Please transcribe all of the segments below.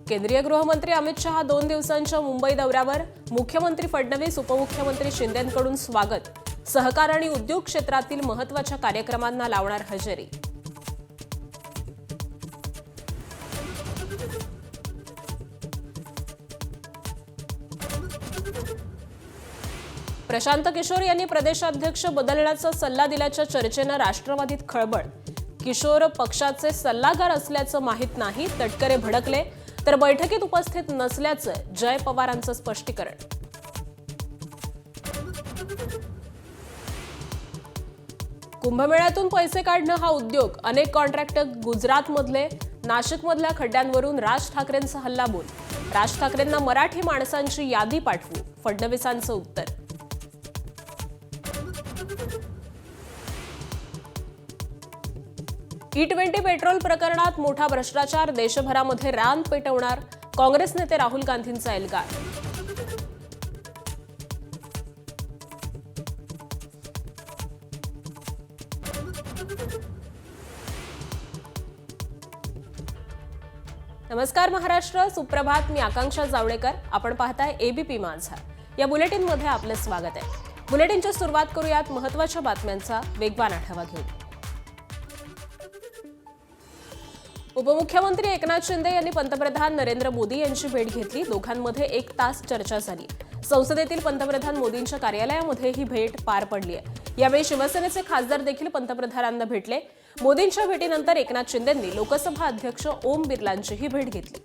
केंद्रीय गृहमंत्री अमित शहा 2 दिवसांच्या मुंबई दौऱ्यावर. मुख्यमंत्री फडणवीस, उपमुख्यमंत्री शिंदेंकडून स्वागत. सहकार आणि उद्योग क्षेत्रातील महत्त्वाच्या कार्यक्रमांना लावणार हजेरी. प्रशांत किशोर यांनी प्रदेशाध्यक्ष बदलण्याचा सल्ला दिल्याच्या चर्चेनं राष्ट्रवादीत खळबळ. किशोर पक्षाचे सल्लागार असल्याचं माहीत नाही, तटकरे भडकले. तर बैठकीत उपस्थित नसल्याचं जय पवारांचं स्पष्टीकरण. कुंभमेळ्यातून पैसे काढणं हा उद्योग. अनेक कॉन्ट्रॅक्टर गुजरातमधले. नाशिकमधल्या खड्ड्यांवरून राज ठाकरेंचा हल्लाबोल. राज ठाकरेंना मराठी माणसांची यादी पाठवू, फडणवीसांचं उत्तर. E20 पेट्रोल प्रकरणात मोठा भ्रष्टाचार. देशभरामध्ये रान पेटवणार. काँग्रेस नेते राहुल गांधींचा एल्गार. नमस्कार महाराष्ट्र, सुप्रभात. मी आकांक्षा जावडेकर. आपण पाहताय एबीपी माझा. या बुलेटिनमध्ये आपलं स्वागत आहे. बुलेटिनची सुरुवात करूयात महत्त्वाच्या बातम्यांचा वेगवान आढावा घेऊन. उपमुख्यमंत्री एकनाथ शिंदे यांनी पंतप्रधान नरेंद्र मोदी यांची भेट घेतली. दोघांमध्ये 1 तास चर्चा झाली. संसदेतील पंतप्रधान मोदींच्या कार्यालयामध्ये ही भेट पार पडली आहे. यावेळी शिवसेनेचे खासदार देखील पंतप्रधानांना भेटले. मोदींच्या भेटीनंतर एकनाथ शिंदेंनी लोकसभा अध्यक्ष ओम बिर्लांचीही भेट घेतली.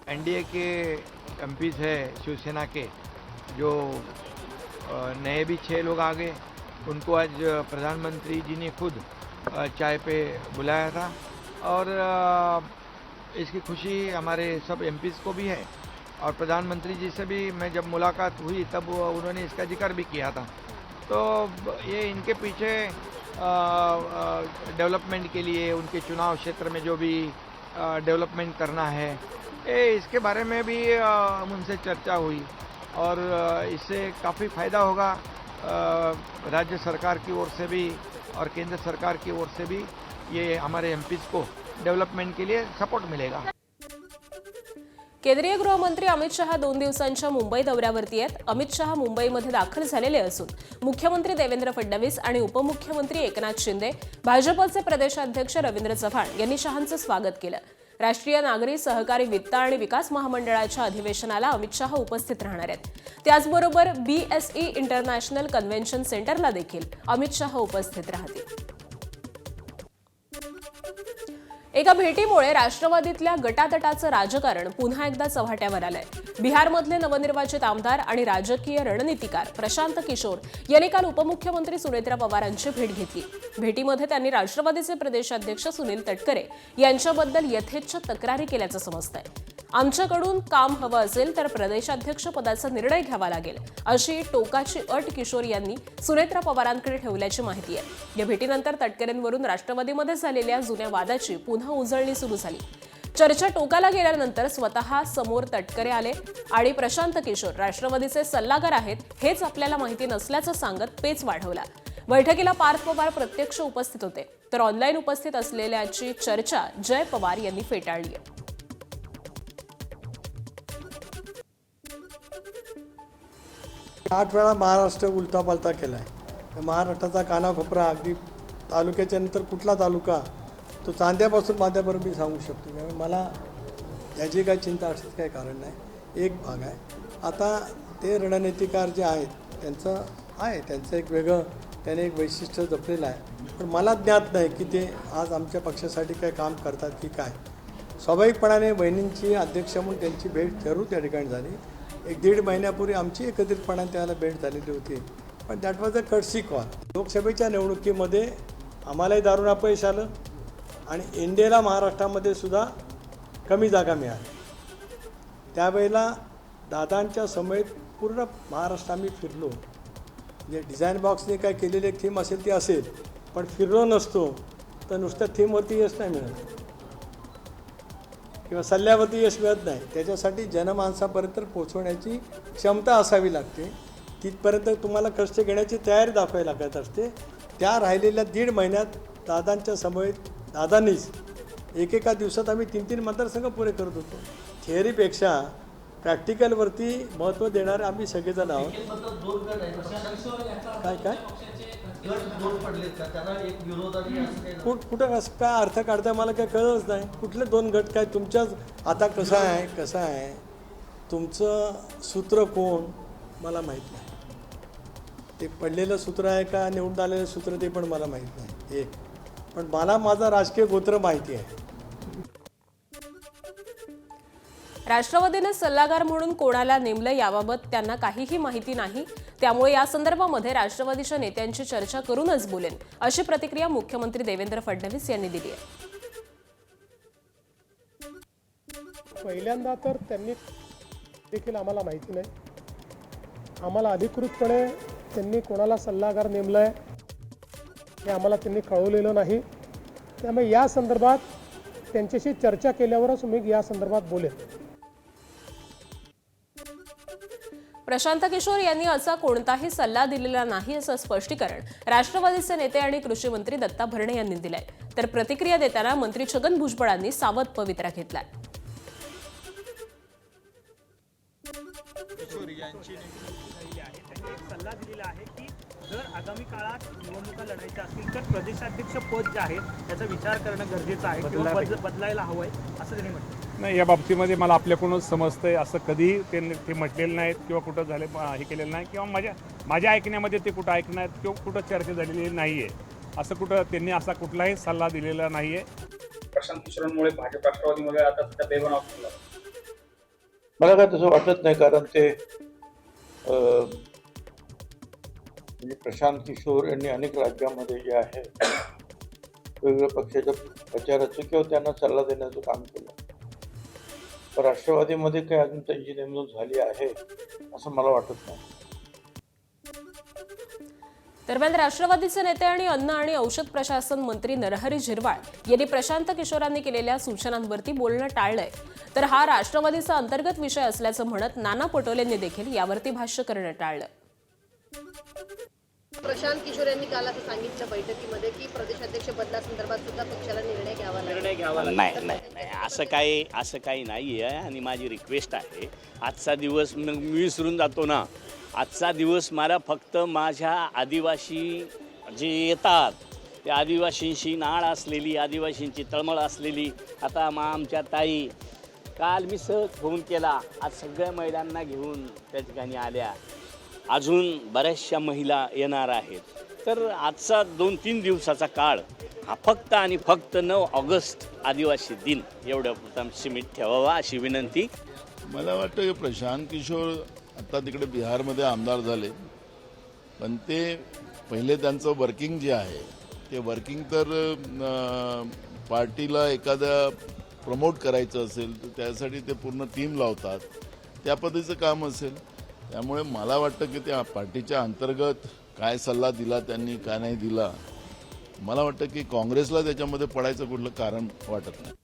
एनडीए के एमपीज है शिवसेना के, जो नए भी 6 लोग आ गए. उनको आज प्रधानमंत्री जी ने खुद चाय पे बुलाया था और इसकी खुशी हमारे सब एमपीज़ को भी है. और प्रधानमंत्री जी से भी मैं जब मुलाकात हुई तब उन्होंने इसका जिक्र भी किया था. तो ये इनके पीछे डेवलपमेंट के लिए उनके चुनाव क्षेत्र में जो भी डेवलपमेंट करना है, इसके बारे में भी उनसे चर्चा हुई. और इससे काफ़ी फ़ायदा होगा राज्य सरकार की ओर से भी और केंद्र सरकार की ओर से भी. ये हमारे एमपीज़ को डेवलपमेंट के लिए सपोर्ट मिलेगा. केंद्रीय गृहमंत्री अमित शहा 2 दिवसांच्या मुंबई दौऱ्यावरती आहेत. अमित शहा मुंबईमध्ये दाखल झालेले असून मुख्यमंत्री देवेंद्र फडणवीस आणि उपमुख्यमंत्री एकनाथ शिंदे, भाजपचे प्रदेशाध्यक्ष रवींद्र चव्हाण यांनी शहांचं स्वागत केलं. राष्ट्रीय नागरी सहकारी वित्त आणि विकास महामंडळाच्या अधिवेशनाला अमित शहा उपस्थित राहणार आहेत. त्याचबरोबर BSE इंटरनॅशनल कन्व्हेन्शन सेंटरला देखील अमित शहा उपस्थित राहतील. एका भेटीमुळे राष्ट्रवादीतल्या गटातटाचं राजकारण पुन्हा एकदा चव्हाट्यावर आलंय. बिहारमधले नवनिर्वाचित आमदार आणि राजकीय रणनीतिकार प्रशांत किशोर यांनी काल उपमुख्यमंत्री सुनेत्रा पवारांची भेट घेतली. भेटीमध्ये त्यांनी राष्ट्रवादीचे प्रदेशाध्यक्ष सुनील तटकरे यांच्याबद्दल यथेच्छ तक्रारी केल्याचं समजतंय. आमच्याकडून काम हवं असेल तर प्रदेशाध्यक्ष पदाचा निर्णय घ्यावा लागेल, अशी टोकाची अट किशोर यांनी सुनेत्रा पवारांकडे ठेवल्याची माहिती आहे. या भेटीनंतर तटकरेंवरून राष्ट्रवादीमध्ये झालेल्या जुन्या वादाची पुन्हा उजळणी सुरू झाली. चर्चा टोकाला गेल्यानंतर स्वतः समोर तटकरे आले आणि प्रशांत किशोर राष्ट्रवादीचे सल्लागार आहेत हेच आपल्याला माहिती नसल्याचं सांगत पेच वाढवला. बैठकीला पार्थ पवार प्रत्यक्ष उपस्थित होते, तर ऑनलाईन उपस्थित असलेल्याची चर्चा जय पवार यांनी फेटाळली आहे. 8 वेळा महाराष्ट्र उलटापालटा केला आहे. महाराष्ट्राचा कानाकोपरा अगदी तालुक्याच्या नंतर कुठला तालुका तो चांद्यापासून माथ्यापर्यंत मी सांगू शकतो. त्यामुळे मला त्याची काही चिंता असण्याचं काही कारण नाही. एक भाग आहे. आता ते रणनीतिकार जे आहेत त्यांचं एक वेगळं त्याने एक वैशिष्ट्य जपलेलं आहे. पण मला ज्ञात नाही की ते आज आमच्या पक्षासाठी काय काम करतात की काय. स्वाभाविकपणाने बहिणींची अध्यक्ष म्हणून त्यांची भेट जरूर त्या ठिकाणी झाली. 1-1.5 महिन्यापूर्वी आमची एकत्रितपणाने त्याला भेट झालेली होती. पण that was a courtesy call. लोकसभेच्या निवडणुकीमध्ये आम्हालाही दारुण अपयश आलं आणि इंडियाला महाराष्ट्रामध्ये सुद्धा कमी जागा मिळाल्या. त्यावेळेला दादांच्या समेत पूर्ण महाराष्ट्र आम्ही फिरलो. म्हणजे डिझाईन बॉक्सने काय केलेली एक थीम असेल ती असेल, पण फिरलो नसतो तर नुसत्या थीमवरती यश नाही मिळत किंवा सल्ल्यावरती यश मिळत नाही. त्याच्यासाठी जनमानसापर्यंत पोहोचवण्याची क्षमता असावी लागते. तिथपर्यंत तुम्हाला कष्ट घेण्याची तयारी दाखवावी लागत असते. त्या राहिलेल्या 1.5 महिन्यात दादांच्या समवेत दादांनीच एकेका दिवसात आम्ही 3-3 मतदारसंघ पुरे करत होतो. थिअरीपेक्षा प्रॅक्टिकलवरती महत्त्व देणारे आम्ही सगळेजण आहोत. काय काय कुठं असं काय अर्थ काढता मला काय कळलंच नाही. कुठले 2 गट काय तुमच्याच आता कसं आहे तुमचं सूत्र कोण मला माहीत नाही. ते पडलेलं सूत्र आहे का निवडून आलेलं सूत्र ते पण मला माहीत नाही. पण मला माझा राजकीय गोत्र माहिती आहे. राष्ट्रवादीने सल्लागार म्हणून कोणाला नेमलं याबाबत त्यांना काहीही माहिती नाही. त्यामुळे या संदर्भामध्ये राष्ट्रवादीच्या नेत्यांची चर्चा करूनच बोलेन, अशी प्रतिक्रिया मुख्यमंत्री देवेंद्र फडणवीस यांनी दिली आहे. पहिल्यांदा तर त्यांनी देखील आम्हाला माहिती नाही. आम्हाला अधिकृतपणे त्यांनी कोणाला सल्लागार नेमलंय हे आम्हाला त्यांनी कळवलेलं नाही. त्यामुळे या संदर्भात त्यांच्याशी चर्चा केल्यावरच मी या संदर्भात बोलेन. प्रशांत किशोर यांनी असा कोणताही सल्ला दिलेला नाही, असं स्पष्टीकरण राष्ट्रवादीचे नेते आणि कृषी मंत्री दत्ता भरणे यांनी दिलंय. तर प्रतिक्रिया देताना मंत्री छगन भुजबळांनी सावध पवित्रा घेतलाय. सल्ला दिलेला आहे की जर आगामी काळात निवडणुका लढायच्या असतील तर प्रदेशाध्यक्ष पद जे आहे त्याचा विचार करणं गरजेचं आहे किंवा बदलायला हवं आहे असं त्यांनी म्हटलं. नाही, या बाबतीमध्ये मला आपल्याकडूनच समजतंय. असं कधी ते म्हटलेलं नाहीत किंवा कुठं झाले हे केलेलं नाही किंवा माझ्या ऐकण्यामध्ये ते कुठं ऐकण्यात किंवा कुठं चर्चा झालेली नाही आहे. असं कुठं त्यांनी असा कुठलाही सल्ला दिलेला नाही आहे. प्रशांत किशोरांमुळे भाजप राष्ट्रवादीमध्ये आता सध्या बेबनाव झाला. मला काय तसं वाटत नाही, कारण ते म्हणजे प्रशांत किशोर यांनी अनेक राज्यामध्ये जे आहे वेगवेगळ्या पक्षाच्या प्रचाराचं किंवा त्यांना सल्ला देण्याचं काम केलं. पण राष्ट्रवादीमध्ये काही अजून त्यांची नेमणूक झाली आहे असं मला वाटत नाही. दरम्यान राष्ट्रवादीचे नेते आणि अन्न आणि औषध प्रशासन मंत्री नरहरी झिरवाळ यांनी प्रशांत किशोरांनी केलेल्या सूचनांवरती बोलणं टाळलंय. तर हा राष्ट्रवादीचा अंतर्गत विषय असल्याचं म्हणत नाना पटोलेंनी देखील यावरती भाष्य करणं टाळलं. प्रशांत किशोर यांनी काल असं सांगितलं बैठकीमध्ये की प्रदेशाध्यक्ष बदलासंदर्भात सुद्धा पक्षाला निर्णय घ्यावा. नाही, असं काही नाही आहे. आणि माझी रिक्वेस्ट आहे, आजचा दिवस मी विसरून जातो ना. आजचा दिवस मला फक्त माझ्या आदिवासी जे येतात त्या आदिवासींशी नाळ असलेली, आदिवासींची तळमळ असलेली, आता आमच्या ताई काल मी सहज फोन केला, आज सगळ्या महिलांना घेऊन त्या ठिकाणी आल्या. अजून बऱ्याचशा महिला येणार आहेत. तर आजचा 2-3 दिवसाचा काळ हा फक्त आणि फक्त 9 ऑगस्ट आदिवासी दिन एवढ्या प्रथम सीमित ठेवावा अशी विनंती. मला वाटतं की प्रशांत किशोर आता तिकडे बिहारमध्ये आमदार झाले, पण ते पहिले त्यांचं वर्किंग जे आहे ते वर्किंग तर पार्टीला एखाद्या प्रमोट करायचं असेल तर त्यासाठी ते पूर्ण टीम लावतात, त्या पद्धतीचं काम असेल. त्यामुळे मला वाटतं की त्या पार्टीच्या अंतर्गत काय सल्ला दिला त्यांनी, काय नाही दिला, मला वाटतं की काँग्रेसला त्याच्यामध्ये पडायचं कुठलं कारण वाटत नाही.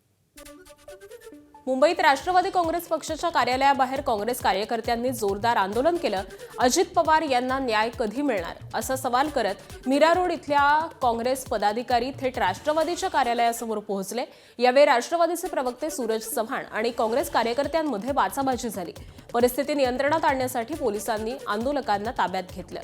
मुंबईत राष्ट्रवादी काँग्रेस पक्षाच्या कार्यालयाबाहेर काँग्रेस कार्यकर्त्यांनी जोरदार आंदोलन केलं. अजित पवार यांना न्याय कधी मिळणार असा सवाल करत मीरा रोड इथल्या काँग्रेस पदाधिकारी थेट राष्ट्रवादीच्या कार्यालयासमोर पोहोचले. यावेळी राष्ट्रवादीचे प्रवक्ते सूरज चव्हाण आणि काँग्रेस कार्यकर्त्यांमध्ये बाचाबाची झाली. परिस्थिती नियंत्रणात आणण्यासाठी पोलिसांनी आंदोलकांना ताब्यात घेतलं.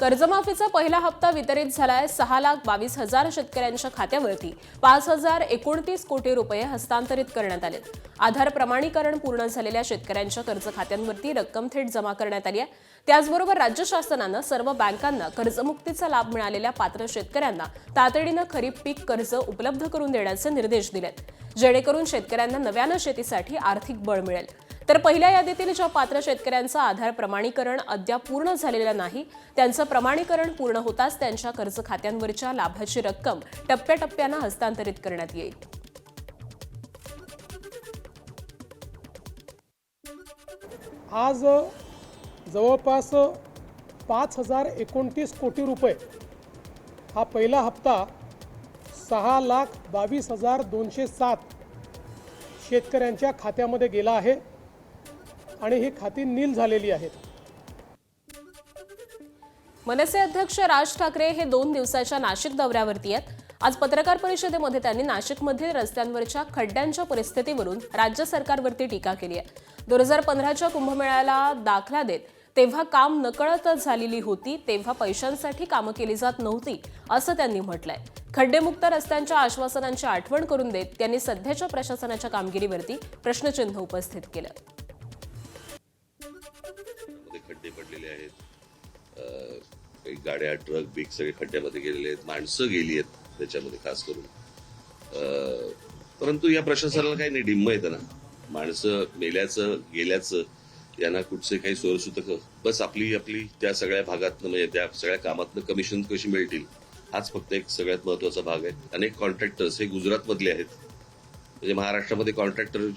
कर्जमाफीचा पहिला हप्ता वितरित झालाय. 6,22,000 शेतकऱ्यांच्या खात्यावरती 5,029 कोटी रुपये हस्तांतरित करण्यात आले. आधार प्रमाणीकरण पूर्ण झालेल्या शेतकऱ्यांच्या कर्ज खात्यांवरती रक्कम थेट जमा करण्यात आली आहे. त्याचबरोबर राज्य शासनानं सर्व बँकांना कर्जमुक्तीचा लाभ मिळालेल्या पात्र शेतकऱ्यांना तातडीनं खरीप पीक कर्ज उपलब्ध करून देण्याचे निर्देश दिलेत, जेणेकरून शेतकऱ्यांना नव्यानं शेतीसाठी आर्थिक बळ मिळेल. तर पहिल्या यादीतील ज्या पात्र शेतकऱ्यांचं आधार प्रमाणीकरण अद्याप पूर्ण झालेलं नाही, त्यांचं प्रमाणीकरण पूर्ण होताच त्यांच्या कर्ज खात्यांवरच्या लाभाची रक्कम टप्प्याटप्प्यानं हस्तांतरित करण्यात येईल. आज जवळपास 5,029 कोटी रुपये हा पहिला हप्ता 6,22,207 शेतकऱ्यांच्या खात्यामध्ये गेला आहे आणि ही खाती नील झालेली आहेत. मनसे अध्यक्ष राज ठाकरे हे 2 दिवसाच्या नाशिक दौऱ्यावरती आहेत. आज पत्रकार परिषदेमध्ये त्यांनी नाशिकमधील रस्त्यांवरच्या खड्ड्यांच्या परिस्थितीवरून राज्य सरकारवरती टीका केली आहे. 2015च्या कुंभमेळ्याला दाखला देत तेव्हा काम नकळतच झालेली होती, तेव्हा पैशांसाठी कामं केली जात नव्हती असं त्यांनी म्हटलंय. खड्डेमुक्त रस्त्यांच्या आश्वासनांची आठवण करून देत त्यांनी सध्याच्या प्रशासनाच्या कामगिरीवरती प्रश्नचिन्ह उपस्थित केलं. खड्डे पडलेले आहेत, काही गाड्या ट्रक बिग सगळे खड्ड्यामध्ये गेलेले आहेत, माणसं गेली आहेत त्याच्यामध्ये खास करून. परंतु या प्रशासनाला काही नाही, डिम्म येतं ना, माणसं मेल्याचं गेल्याचं यांना कुठचे काही सोयीसुद्धा, बस आपली त्या सगळ्या भागातनं म्हणजे त्या सगळ्या कामातनं कमिशन कशी मिळतील हाच फक्त एक सगळ्यात महत्वाचा भाग आहे. अनेक कॉन्ट्रॅक्टर्स हे गुजरातमधले आहेत, म्हणजे महाराष्ट्रामध्ये कॉन्ट्रॅक्टर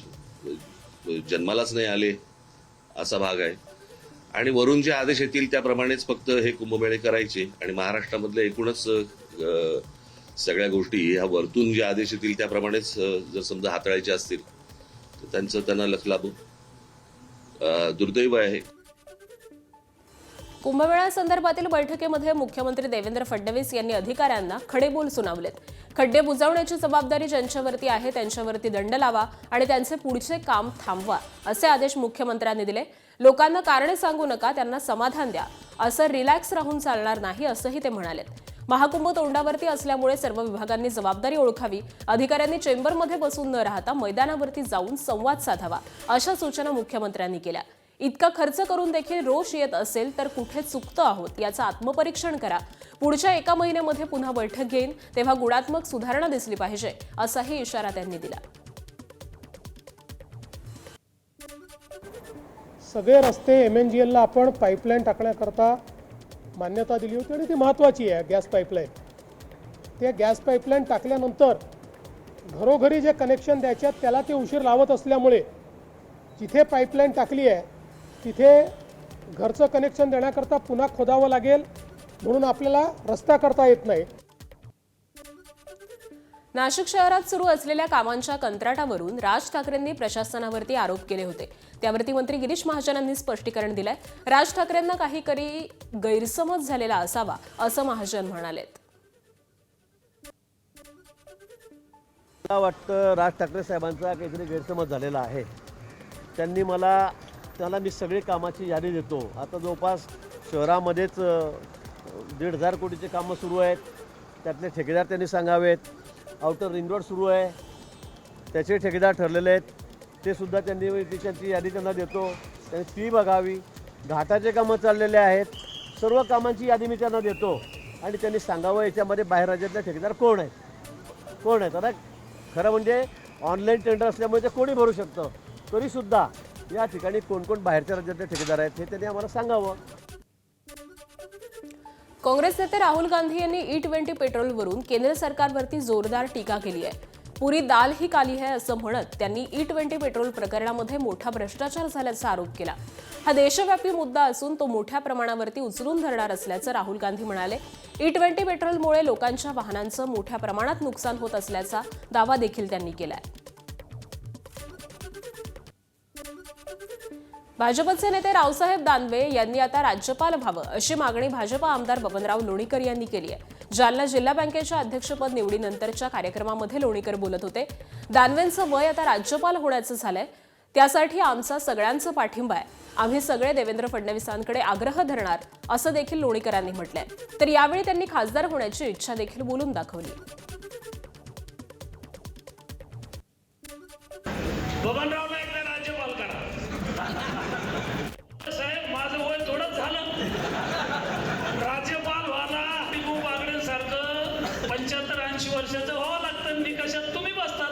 जन्मालाच नाही आले असा भाग आहे. आणि वरून जे आदेश येतील त्याप्रमाणेच फक्त हे कुंभमेळे करायचे आणि महाराष्ट्रामधले एकूणच सगळ्या गोष्टी ह्या वरतून जे आदेश येतील त्याप्रमाणेच जर समजा हाताळायचे असतील तर त्यांचं त्यांना लक्ष लागू. दुर्दैव आहे. कुंभमेळा संदर्भातील बैठकीमध्ये मुख्यमंत्री देवेंद्र फडणवीस यांनी अधिकाऱ्यांना खडेबोल सुनावलेत. खड्डे बुजवण्याची जबाबदारी ज्यांच्यावरती आहे त्यांच्यावरती दंड लावा आणि त्यांचे पुढचे काम थांबवा असे आदेश मुख्यमंत्र्यांनी दिले. लोकांना कारणे सांगू नका, त्यांना समाधान द्या, असं रिलॅक्स राहून चालणार नाही असंही ते म्हणालेत. महाकुंभ तोंडावरती असल्यामुळे सर्व विभागांनी जबाबदारी ओळखावी, अधिकाऱ्यांनी चेंबरमध्ये बसून न राहता मैदानावरती जाऊन संवाद साधावा अशा सूचना मुख्यमंत्र्यांनी केल्या. इतका खर्च करून देखील रोष येत असेल तर कुठे चुकतो आहोत याचं आत्मपरीक्षण करा. पुढच्या 1 महिन्यामध्ये पुन्हा बैठक घेईन, तेव्हा गुणात्मक सुधारणा दिसली पाहिजे असाही इशारा त्यांनी दिला. सगळे रस्ते MNGL ला आपण पाईपलाईन टाकण्याकरता मान्यता दिली होती आणि ती महत्त्वाची आहे. गॅस पाईपलाईन, त्या गॅस पाईपलाईन टाकल्यानंतर घरोघरी जे कनेक्शन द्यायचे त्याला ते उशीर लावत असल्यामुळे जिथे पाईपलाईन टाकली आहे तिथे घरचं कनेक्शन देण्याकरता पुन्हा खोदावं लागेल, म्हणून आपल्याला रस्ता करता येत नाही. नाशिक शहरात सुरू असलेल्या कामांच्या कंत्राटावरून राज ठाकरेंनी प्रशासनावरती आरोप केले होते. त्यावरती मंत्री गिरीश महाजनांनी स्पष्टीकरण दिलंय. राज ठाकरेंना काहीतरी गैरसमज झालेला असावा असं महाजन म्हणालेत. मला वाटतं राज ठाकरे साहेबांचा काहीतरी गैरसमज झालेला आहे. त्याला मी सगळी कामाची यादी देतो. आता जवळपास शहरामध्येच 1,500 कोटीचे कामं सुरू आहेत, त्यातले ठेकेदार त्यांनी सांगावेत. आउटर रिंग रोड सुरू आहे, त्याचे ठेकेदार ठरलेले आहेत, ते सुद्धा त्यांची यादी त्यांना देतो, त्यांनी ती बघावी. घाटाचे कामं चाललेले आहेत, सर्व कामांची यादी मी त्यांना देतो आणि त्यांनी सांगावं याच्यामध्ये बाहेर राज्यातले ठेकेदार कोण आहेत. आता खरं म्हणजे ऑनलाईन टेंडर असल्यामुळे ते कोणी भरू शकतं, तरीसुद्धा या ठिकाणी कोण कोण बाहेरच्या राज्यातले ठेकेदार आहेत हे त्यांनी आम्हाला सांगावं. काँग्रेस नेते राहुल गांधी यांनी E20 पेट्रोलवरून केंद्र सरकारवरती जोरदार टीका केली आहे. पुरी दाल ही काली है असं म्हणत त्यांनी E20 पेट्रोल प्रकरणामध्ये मोठा भ्रष्टाचार झाल्याचा आरोप केला. हा देशव्यापी मुद्दा असून तो मोठ्या प्रमाणावरती उचलून धरणार असल्याचं राहुल गांधी म्हणाले. E20 पेट्रोलमुळे लोकांच्या वाहनांचं मोठ्या प्रमाणात नुकसान होत असल्याचा दावा देखील त्यांनी केलाय. भाजपचे नेते रावसाहेब दानवे यांनी आता राज्यपाल व्हावं अशी मागणी भाजप आमदार बबनराव लोणीकर यांनी केली आहे. जालना जिल्हा बँकेच्या अध्यक्षपद निवडीनंतरच्या कार्यक्रमामध्ये लोणीकर बोलत होते. दानवेंचं वय आता राज्यपाल होण्याचं झालंय, त्यासाठी आमचा सगळ्यांचा पाठिंबा आहे. आम्ही सगळे देवेंद्र फडणवीसांकडे आग्रह धरणार असं देखील लोणीकरांनी म्हटलंय. तर यावेळी त्यांनी खासदार होण्याची इच्छा देखील बोलून दाखवली. राज्यपाल करा साहेब, माझं वय थोडंच झालं. राज्यपाल व्हायला टिपू बागड्यांसारखं 75-80 वर्षाचं व्हावं लागतं. निकषात तुम्ही बसतात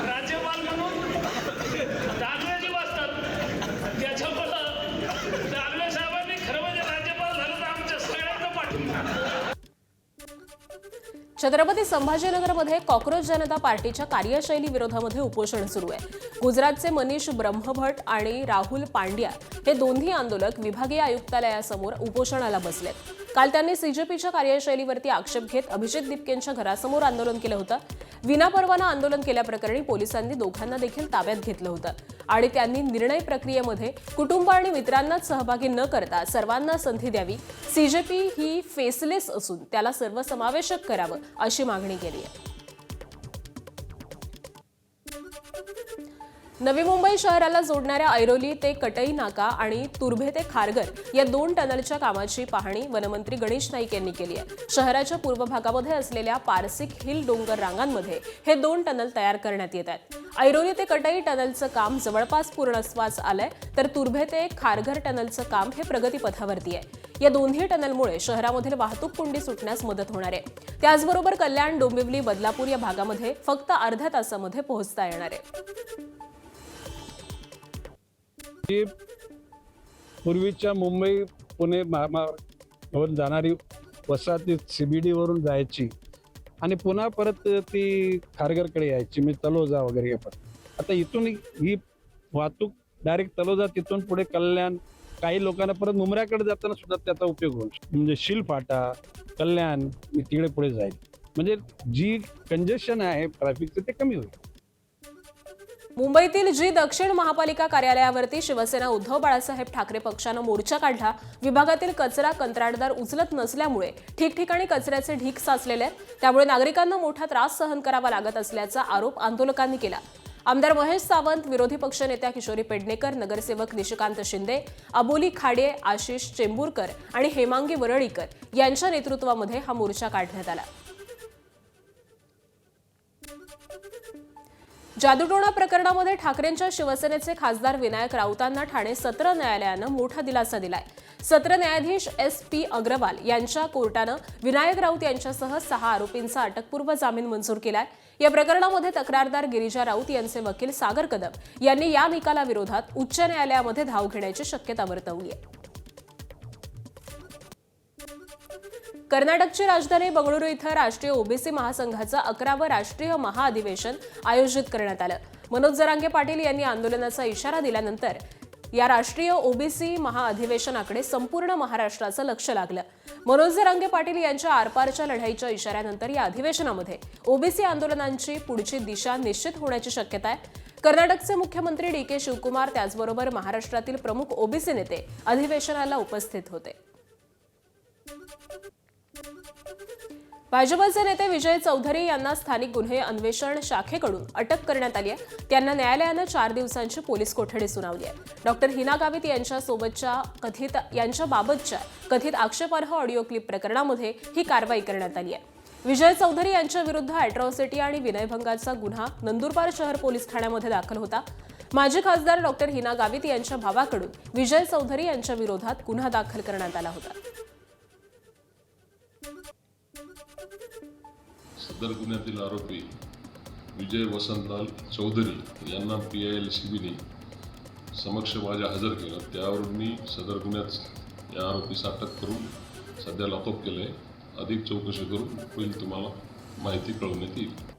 राज्यपाल म्हणून, दानवेजी बसतात. त्याच्यामुळं दानवे साहेबांनी खरं म्हणजे राज्यपाल झालं तर आमच्या सगळ्यांना पाठिंबा. छत्रपती संभाजीनगरमध्ये कॉक्रोच जनता पार्टीच्या कार्यशैली विरोधामध्ये उपोषण सुरू आहे. गुजरातचे मनीष ब्रह्मभट आणि राहुल पांड्या हे दोन्ही आंदोलक विभागीय आयुक्तालयासमोर उपोषणाला बसलेत. काल त्यांनी सीजेपीच्या कार्यशैलीवरती आक्षेप घेत अभिजित दिपकेंच्या घरासमोर आंदोलन केलं होतं. विनापरवाना आंदोलन केल्याप्रकरणी पोलिसांनी दोघांना देखील ताब्यात घेतलं होतं आणि त्यांनी निर्णय प्रक्रियेमध्ये कुटुंब आणि मित्रांनाच सहभागी न करता सर्वांना संधी द्यावी. सीजेपी ही फेसलेस असून त्याला सर्वसमावेशक करावं अशी मागणी केली आहे. नवी मुंबई शहराला जोडणाऱ्या ऐरोली ते कटई नाका आणि तुर्भे ते खारघर या 2 टनलच्या कामाची पाहणी वनमंत्री गणेश नाईक यांनी केली आहे. शहराच्या पूर्व भागामध्ये असलेल्या पारसिक हिल डोंगर रांगांमध्ये हे 2 टनल तयार करण्यात येत आहेत. ऐरोली ते कटई टनलचं काम जवळपास पूर्णत्वास आलंय, तर तुर्भे ते खारघर टनलचं काम हे प्रगतीपथावरती आहे. या दोन्ही टनलमुळे शहरामधील वाहतूक कोंडी सुटण्यास मदत होणार आहे. त्याचबरोबर कल्याण, डोंबिवली, बदलापूर या भागामध्ये फक्त अर्ध्या तासामध्ये पोहोचता येणार आहे. पूर्वीच्या मुंबई पुणे महामार्गावरून जाणारी वसाहती CBD वरून जायची आणि पुन्हा परत ती खारघरकडे यायची, मी तलोजा वगैरे. आता इथून ही वाहतूक डायरेक्ट तलोजा, तिथून पुढे कल्याण, काही लोकांना परत मुंब्र्याकडे जाताना सुद्धा त्याचा उपयोग होईल. म्हणजे शिलफाटा, कल्याण तिकडे पुढे जाईल, म्हणजे जी कंजेशन आहे ट्रॅफिकचं ते कमी होईल. मुंबईतील जी दक्षिण महापालिका कार्यालयावरती शिवसेना उद्धव बाळासाहेब ठाकरे पक्षानं मोर्चा काढला. विभागातील कचरा कंत्राटदार उचलत नसल्यामुळे ठिकठिकाणी कचऱ्याचे ढीग साचलेले आहेत. त्यामुळे नागरिकांना मोठा त्रास सहन करावा लागत असल्याचा आरोप आंदोलकांनी केला. आमदार महेश सावंत, विरोधी पक्षनेत्या किशोरी पेडणेकर, नगरसेवक निशिकांत शिंदे, अबोली खाडे, आशिष चेंबूरकर आणि हेमांगी वरळीकर यांच्या नेतृत्वामध्ये हा मोर्चा काढण्यात आला. जादूटोणा प्रकरणामध्ये ठाकरेंच्या शिवसेनेचे खासदार विनायक राऊतांना ठाणे सत्र न्यायालयानं मोठा दिलासा दिलाय. सत्र न्यायाधीश SP अग्रवाल यांच्या कोर्टानं विनायक राऊत यांच्यासह 6 आरोपींचा अटकपूर्व जामीन मंजूर केलाय. या प्रकरणामध्ये तक्रारदार गिरिजा राऊत यांचे वकील सागर कदम यांनी या निकालाविरोधात उच्च न्यायालयामध्ये धाव घेण्याची शक्यता वर्तवली आहे. कर्नाटकची राजधानी बंगळुरू इथं राष्ट्रीय ओबीसी महासंघाचं 11वं राष्ट्रीय महाअधिवेशन आयोजित करण्यात आलं. मनोज जरांगे पाटील यांनी आंदोलनाचा इशारा दिल्यानंतर या राष्ट्रीय ओबीसी महाअधिवेशनाकडे संपूर्ण महाराष्ट्राचं लक्ष लागलं. मनोज जरांगे पाटील यांच्या आरपारच्या लढाईच्या इशाऱ्यानंतर या अधिवेशनामध्ये ओबीसी आंदोलनांची पुढची दिशा निश्चित होण्याची शक्यता आहे. कर्नाटकचे मुख्यमंत्री DK शिवकुमार त्याचबरोबर महाराष्ट्रातील प्रमुख ओबीसी नेते अधिवेशनाला उपस्थित होते. भाजपचे नेते विजय चौधरी यांना स्थानिक गुन्हे अन्वेषण शाखेकडून अटक करण्यात आली आहे. त्यांना न्यायालयानं 4 दिवसांची पोलीस कोठडी सुनावली आहे. डॉक्टर हिना गावित यांच्याबाबतच्या कथित आक्षेपार्ह ऑडिओ क्लिप प्रकरणामध्ये ही कारवाई करण्यात आली आहे. विजय चौधरी यांच्या विरुद्ध अॅट्रॉसिटी आणि विनयभंगाचा गुन्हा नंदुरबार शहर पोलीस ठाण्यामध्ये दाखल होता. माजी खासदार डॉक्टर हिना गावित यांच्या भावाकडून विजय चौधरी यांच्या विरोधात गुन्हा दाखल करण्यात आला होता. सदर गुन्ह्यातील आरोपी विजय वसंतलाल चौधरी यांना PILCBने समक्ष माझ्या हजर केलं. त्यावरून मी सदर गुन्ह्यात या आरोपीस अटक करून सध्या लॉकअप केलंय. अधिक चौकशी करून होईल तुम्हाला माहिती कळवण्यात येईल.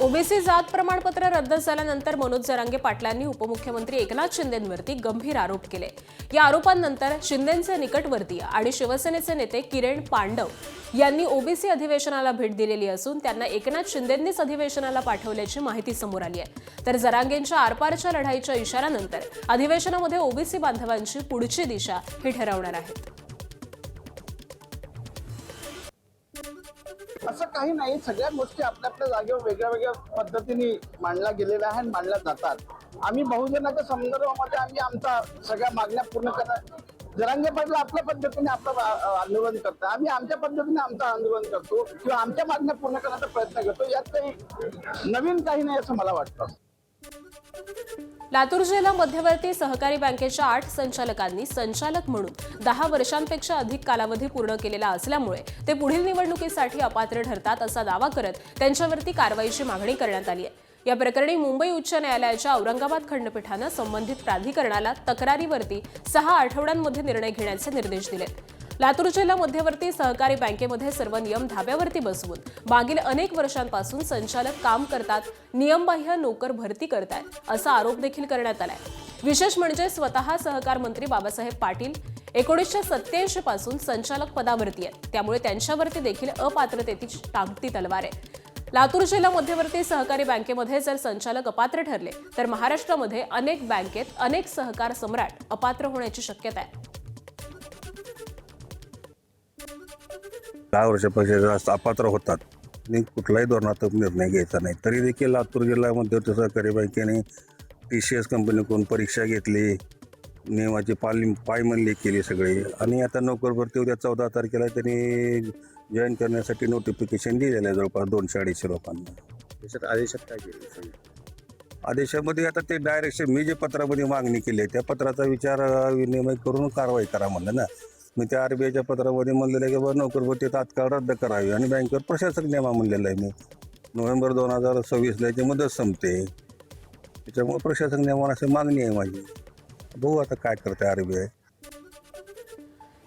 ओबीसी जात प्रमाणपत्र रद्द झाल्यानंतर मनोज जरांगे पाटलांनी उपमुख्यमंत्री एकनाथ शिंदेंवरती गंभीर आरोप केले. या आरोपांनंतर शिंदेंचे निकटवर्तीय आणि शिवसेनेचे नेते किरण पांडव यांनी ओबीसी अधिवेशनाला भेट दिलेली असून त्यांना एकनाथ शिंदेंनीच अधिवेशनाला पाठवल्याची माहिती समोर आली आहे. तर जरांगेंच्या आरपारच्या लढाईच्या इशाऱ्यानंतर अधिवेशनामध्ये ओबीसी बांधवांची पुढची दिशा हे ठरवणार आहेत. असं काही नाही, सगळ्या गोष्टी आपल्या आपल्या जागेवर वेगळ्या वेगळ्या पद्धतीने मांडल्या गेलेल्या आहेत, मांडल्या जातात. आम्ही बहुजनाच्या संदर्भामध्ये आम्ही आमच्या सगळ्या मागण्या पूर्ण करणार. जरांगे पाटील आपल्या पद्धतीने आपलं आंदोलन करतात, आम्ही आमच्या पद्धतीने आमचं आंदोलन करतो किंवा आमच्या मागण्या पूर्ण करण्याचा प्रयत्न करतो. यात काही नवीन काही नाही असं मला वाटतं. लातूर जिल्हा मध्यवर्ती सहकारी बँकेच्या 8 संचालकांनी संचालक म्हणून 10 वर्षांपेक्षा अधिक कालावधी पूर्ण केलेला असल्यामुळे ते पुढील निवडणुकीसाठी अपात्र ठरतात असा दावा करत त्यांच्यावरती कारवाईची मागणी करण्यात आली आहे. या प्रकरणी मुंबई उच्च न्यायालयाच्या औरंगाबाद खंडपीठानं संबंधित प्राधिकरणाला तक्रारीवरती 6 आठवड्यांमध्ये निर्णय घेण्याचे निर्देश दिलेत. लातूर जिल्हा मध्यवर्ती सहकारी बँकेमध्ये सर्व नियम धाब्यावरती बसवून मागील अनेक वर्षांपासून संचालक काम करतात, नियमबाह्य नोकर भरती करतात असा आरोप देखील करण्यात आलाय. विशेष म्हणजे स्वतः सहकार मंत्री बाबासाहेब पाटील 1987 पासून संचालक पदावरती आहेत, त्यामुळे त्यांच्यावरती देखील अपात्रतेची टांगती तलवार आहे. लातूर जिल्हा मध्यवर्ती सहकारी बँकेमध्ये जर संचालक अपात्र ठरले तर महाराष्ट्रामध्ये अनेक बँकेत अनेक सहकार सम्राट अपात्र होण्याची शक्यता आहे. 10 वर्षापेक्षा अपात्र होतात आणि कुठलाही धोरणात्मक निर्णय घ्यायचा नाही. तरी देखील लातूर जिल्हा मध्यवर्ती सहकारी बँकेने TCS कंपनीकडून परीक्षा घेतली, नियमाची पायमल्ली केली सगळी आणि आता नोकर भरती उद्या 14 तारखेला त्यांनी जॉईन करण्यासाठी नोटिफिकेशन दिलेलं आहे जवळपास 200-250 लोकांना. त्याच्यात आदेशात काय केलं? आदेशामध्ये आता ते डायरेक्शन मी जे पत्रामध्ये मागणी केली आहे त्या पत्राचा विचार विनिमय करून कारवाई करा म्हणलं ना. मी त्या RBIच्या पत्रामध्ये म्हणलेलं आहे की बाबा नोकर भरती तात्काळ रद्द करावी आणि बँकेवर प्रशासक नेमा म्हणलेला आहे मी. नोव्हेंबर 2026ला याची मुदत संपते, त्याच्यामुळे प्रशासक नेमा अशी मागणी आहे माझी. बघू आता काय करते RBI.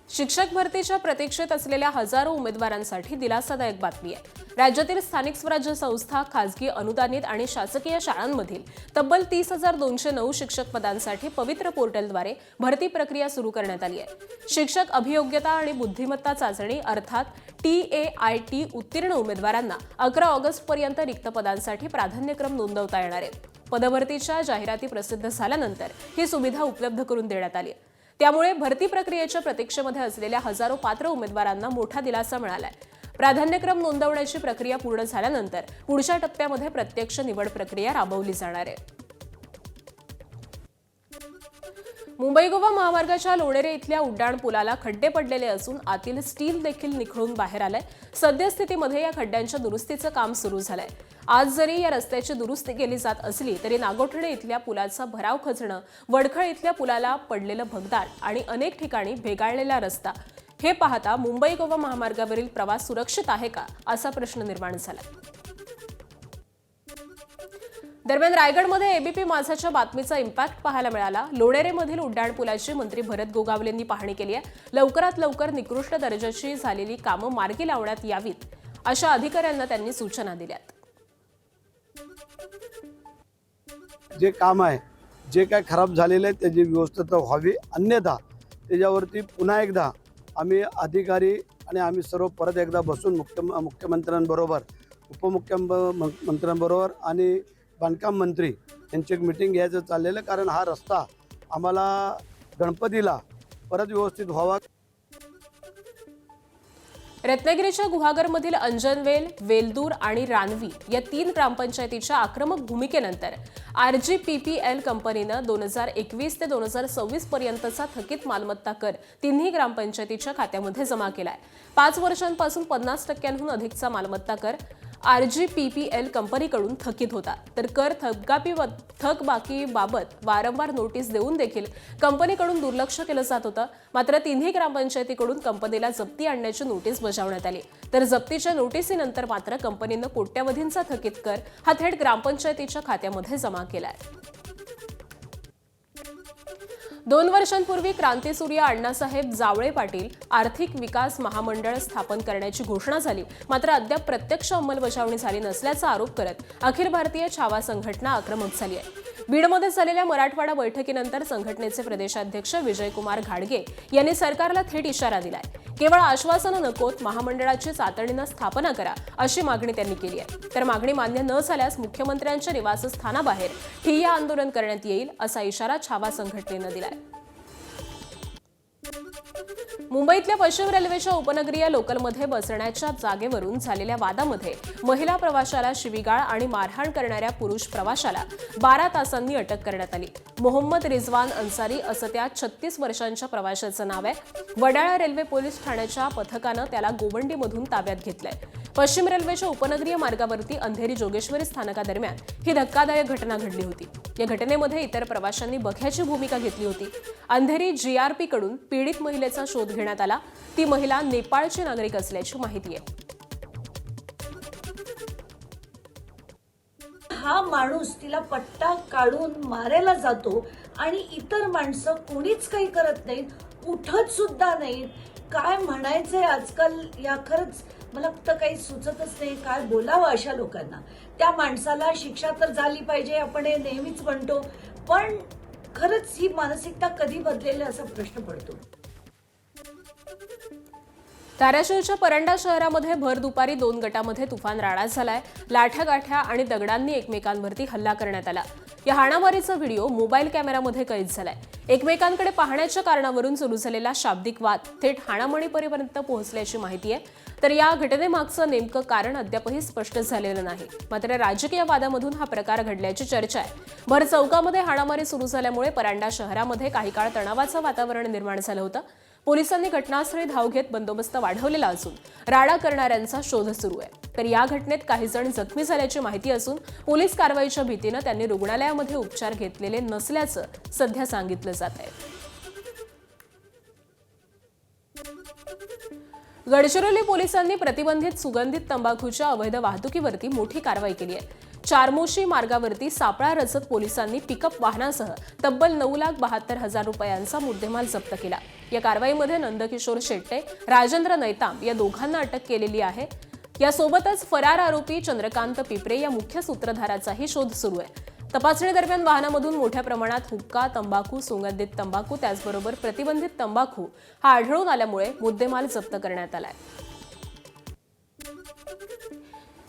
शिक्षक भरतीच्या प्रतीक्षेत असलेल्या हजारो उमेदवारांसाठी दिलासादायक बातमी आहे. राज्यातील स्थानिक स्वराज्य संस्था, खासगी अनुदानित आणि शासकीय शाळांमधील तब्बल 30,209 शिक्षक पदांसाठी पवित्र पोर्टलद्वारे भरती प्रक्रिया सुरू करण्यात आली आहे. शिक्षक अभियोग्यता आणि बुद्धिमत्ता चाचणी अर्थात TAIT उत्तीर्ण उमेदवारांना 11 ऑगस्टपर्यंत रिक्त पदांसाठी प्राधान्यक्रम नोंदवता येणार आहे. पदभरतीच्या जाहिराती प्रसिद्ध झाल्यानंतर ही सुविधा उपलब्ध करून देण्यात आली. त्यामुळे भरती प्रक्रियेच्या प्रतीक्षेमध्ये असलेल्या हजारो पात्र उमेदवारांना मोठा दिलासा मिळालाय. प्राधान्यक्रम नोंदवण्याची प्रक्रिया पूर्ण झाल्यानंतर पुढच्या टप्प्यामध्ये प्रत्यक्ष निवड प्रक्रिया राबवली जाणार आहे. मुंबई गोवा महामार्गाच्या लोणेरे इथल्या उड्डाणपुलाला खड्डे पडलेले असून आतील स्टील देखील निखळून बाहेर आलंय. सद्यस्थितीमध्ये या खड्ड्यांच्या दुरुस्तीचं काम सुरू झालंय. आज जरी या रस्त्याची दुरुस्ती केली जात असली तरी नागोठणे इथल्या पुलाचा भराव खचणं, वडखळ इथल्या पुलाला पडलेलं भगदाड आणि अनेक ठिकाणी भेगाळलेला रस्ता हे पाहता मुंबई गोवा महामार्गावरील प्रवास सुरक्षित आहे का असा प्रश्न निर्माण झाला. दरम्यान रायगडमध्ये ABP माझाच्या बातमीचा इम्पॅक्ट पाहायला मिळाला. लोणेरेमधील उड्डाणपुलाची मंत्री भरत गोगावलेंनी पाहणी केली आहे. लवकरात लवकर निकृष्ट दर्जाची झालेली कामं मार्गी लावण्यात यावीत अशा अधिकाऱ्यांना त्यांनी सूचना दिल्यात. जे काम आहे, जे काय खराब झालेलं आहे त्याची व्यवस्था व्हावी, अन्यथा त्याच्यावरती पुन्हा एकदा आम्ही अधिकारी आणि आम्ही सर्व परत एकदा बसून मुख्यमंत्र्यांबरोबर, उपमुख्यमंत्र्यांबरोबर आणि बांधकाम मंत्री यांची एक मीटिंग घ्यायचं चाललेलं. कारण हा रस्ता आम्हाला गणपतीला परत व्यवस्थित व्हावा. रत्नागिरीच्या गुहागरमधील अंजनवेल, वेलदूर आणि रानवी या 3 ग्रामपंचायतीच्या आक्रमक भूमिकेनंतर RGPPL कंपनीनं 2021 ते 2026 पर्यंतचा थकीत मालमत्ता कर तिन्ही ग्रामपंचायतीच्या खात्यामध्ये जमा केलाय. 5 वर्षांपासून 50% अधिकचा मालमत्ता कर RGPPL कंपनीकडून थकीत होता. तर कर थकबाकीबाबत वारंवार नोटीस देऊन देखील कंपनीकडून दुर्लक्ष केलं जात होतं. मात्र तिन्ही ग्रामपंचायतीकडून कंपनीला जप्ती आणण्याची नोटीस बजावण्यात आली. तर जप्तीच्या नोटीसीनंतर मात्र कंपनीनं कोट्यवधींचा थकीत कर हा थेट ग्रामपंचायतीच्या खात्यामध्ये जमा केलाय. 2 वर्षांपूर्वी क्रांतीसूर्य अण्णासाहेब जावळे पाटील आर्थिक विकास महामंडळ स्थापन करण्याची घोषणा झाली. मात्र अद्याप प्रत्यक्ष अंमलबजावणी झाली नसल्याचा आरोप करत अखिल भारतीय छावा संघटना आक्रमक झाली आहे. बीडमध्ये झालेल्या मराठवाडा बैठकीनंतर संघटनेचे प्रदेशाध्यक्ष विजयकुमार घाडगे यांनी सरकारला थेट इशारा दिलाय. केवळ आश्वासनं नकोत, महामंडळाची तातडीनं स्थापना करा अशी मागणी त्यांनी केली आहे. तर मागणी मान्य न झाल्यास मुख्यमंत्र्यांच्या निवासस्थानाबाहेर ठिय्या आंदोलन करण्यात येईल असा इशारा छावा संघटनेनं दिलाय. मुंबईतल्या पश्चिम रेल्वेच्या उपनगरीय लोकलमध्ये बसण्याच्या जागेवरून झालेल्या वादामध्ये महिला प्रवाशाला शिवीगाळ आणि मारहाण करणाऱ्या पुरुष प्रवाशाला 12 तासांनी अटक करण्यात आली. मोहम्मद रिजवान अन्सारी असं त्या 36 वर्षांच्या प्रवाशाचं नाव आहे. वडाळा रेल्वे पोलीस ठाण्याच्या पथकानं त्याला गोवंडीमधून ताब्यात घेतलंय. पश्चिम रेल्वेच्या उपनगरीय मार्गावरती अंधेरी जोगेश्वरी स्थानकादरम्यान ही धक्कादायक घटना घडली होती. या घटनेमध्ये इतर प्रवाशांनी बघ्याची भूमिका घेतली होती. अंधेरी GRP कडून पीडित महिलेचा शोध घेण्यात आला. ती महिला नेपाळची नागरिक असल्याची माहिती आहे. हा माणूस तिला पट्टा काढून मारायला जातो आणि इतर माणसं कोणीच काही करत नाहीत, उठत सुद्धा नाहीत. काय म्हणायचंय आजकाल या खरंच मला तर काही सुचतच नाही काय बोलावं अशा लोकांना. त्या माणसाला शिक्षा तर झाली पाहिजे, आपण हे नेहमीच म्हणतो, पण खरंच ही मानसिकता कधी बदलेल असा प्रश्न पडतो. धाराशिवच्या परंडा शहरामध्ये भर दुपारी 2 गटामध्ये तुफान राडा झालाय. लाठ्या-गाठ्या आणि दगडांनी एकमेकांवरती हल्ला करण्यात आला. या हाणामारीचा व्हिडिओ मोबाईल कॅमेरामध्ये कैद झालाय. एकमेकांकडे पाहण्याच्या कारणावरून सुरू झालेला शाब्दिक वाद थेट हाणामारीपर्यंत पोहोचल्याची माहिती आहे. तर या घटनेमागचं नेमकं कारण अद्यापही स्पष्ट झालेलं नाही. मात्र राजकीय वादामधून हा प्रकार घडल्याची चर्चा आहे. भर चौकामध्ये हाणामारी सुरू झाल्यामुळे परंडा शहरामध्ये काही काळ तणावाचं वातावरण निर्माण झालं होतं. पोलिसांनी घटनास्थळी धाव घेत बंदोबस्त वाढवलेला असून राडा करणाऱ्यांचा शोध सुरू आहे. तर या घटनेत काही जण जखमी झाल्याची माहिती असून पोलीस कारवाईच्या भीतीनं त्यांनी रुग्णालयामध्ये उपचार घेतलेले नसल्याचं सध्या सांगितलं जात आहे. गडचिरोली पोलिसांनी प्रतिबंधित सुगंधित तंबाखूच्या अवैध वाहतुकीवरती मोठी कारवाई केली आहे. चारमोशी मार्गावरती सापळा रचत पोलिसांनी पिकअप वाहनासह तब्बल 9,72,000 रुपयांचा मुद्देमाल जप्त केला. या कारवाईमध्ये नंदकिशोर शेट्टे, राजेंद्र नैताम या दोघांना अटक केलेली आहे. यासोबतच फरार आरोपी चंद्रकांत पिपरे या मुख्य सूत्रधाराचाही शोध सुरू आहे. तपासणी दरम्यान वाहनामधून मोठ्या प्रमाणात हुक्का, तंबाखू, सुगंधित तंबाखू त्याचबरोबर प्रतिबंधित तंबाखू हा आढळून आल्यामुळे मुद्देमाल जप्त करण्यात आलाय.